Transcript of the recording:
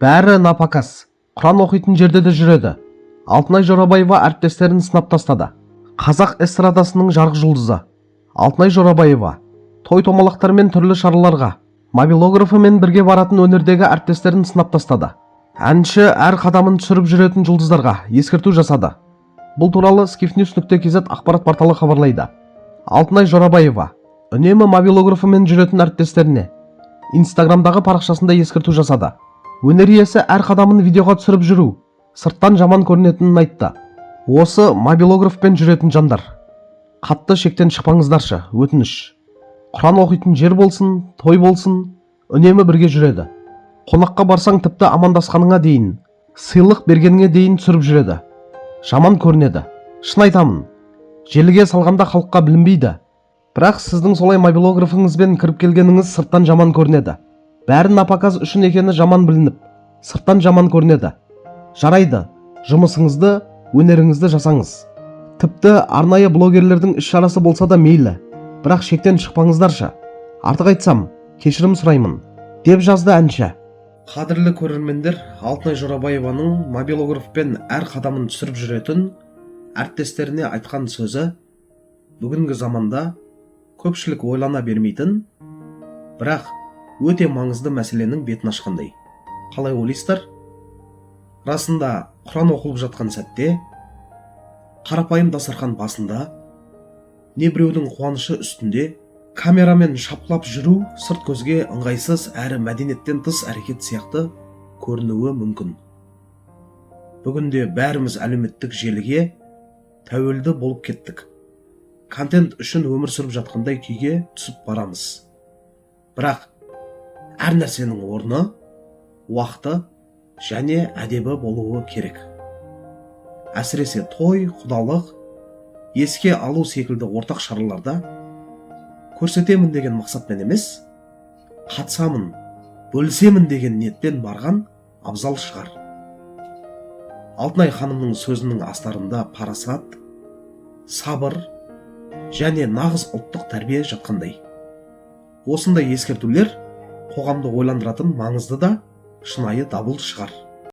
Бәрі напакас. Құран оқитын жерде де жүреді. Алтынай Жорабаева әріптестерін сынап тастады. Қазақ эстрадасының жарық жұлдызы Алтынай Жорабаева той-томалақтар мен түрлі шараларға мобилографымен бірге баратын өнердегі әріптестерін сынап тастады. Әнші әр қадамын түсіріп жүретін жұлдыздарға ескерту жасады. Бұл туралы skifnews.kz ақпарат порталы хабарлайды. Алтынай Жорабаева үнемі мобилографымен жүретін әріптестеріне Инстаграмдағы парақшасында ескерту жасады. Өнер иесі әр қадамын видеоға түсіріп жүру сырттан жаман көрінетінін айтты. Осы мобилографпен жүретін жандар, қатты шектен шықпаңыздаршы, өтініш. Құран оқитын жер болсын, той болсын, үнемі бірге жүреді. Қонаққа барсаң тіпті амандасқаныңа дейін, сыйлық бергеніңе дейін түсіріп жүреді. Жаман көрінеді. Шын айтамын, желіге салғанда халыққа білінбейді. Бірақ сіздің солай мобилографыңызбен кіріп келгеніңіз сырттан жаман көрінеді. Бәрі напаказ үшін екені жаман білініп, сырттан жаман көрінеді. Жарайды, жұмысыңызды, өнеріңізді жасаңыз. Тіпті арнайы блогерлердің іс-шарасы болса да мейлі. Бірақ шектен шықпаңыздаршы. Артық айтсам, кешірім сұраймын, деп жазды әнші. Қадірлі көрермендер, Алтынай Жорабаеваның мобилографпен әр қадамын түсіріп жүретін әріптестеріне айтқан сөзі бүгінгі заманда көпшілік ойлана бермейтін, бірақ өте маңызды мәселенің бетін ашқандай. Қалай ойлайсыздар? Расында Құран оқылып жатқан сәтте, қарапайым дастархан басында, не біреудің қуанышы үстінде камерамен шапқылап жүру сырт көзге ыңғайсыз әрі мәдениеттен тыс әрекет сияқты көрінуі мүмкін. Бүгінде бәріміз әлеуметтік желіге тәуелді болып кеттік. Контент үшін өмір сүріп жатқандай күйге түсіп барамыз. Бірақ әр нәрсенің орны, уақыты және әдебі болуы керек. Әсіресе той, құдалық, еске алу секілді ортақ шараларда көрсетемін деген мақсатпен емес, қатысамын, бөлісемін деген ниетпен барған абзал шығар. Алтынай ханымның сөзінің астарында парасат, сабыр және нағыз ұлттық тәрбие жатқандай. Осындай ескертулер қоғамды ойландыратын маңызды да шынайы дабыл шығар.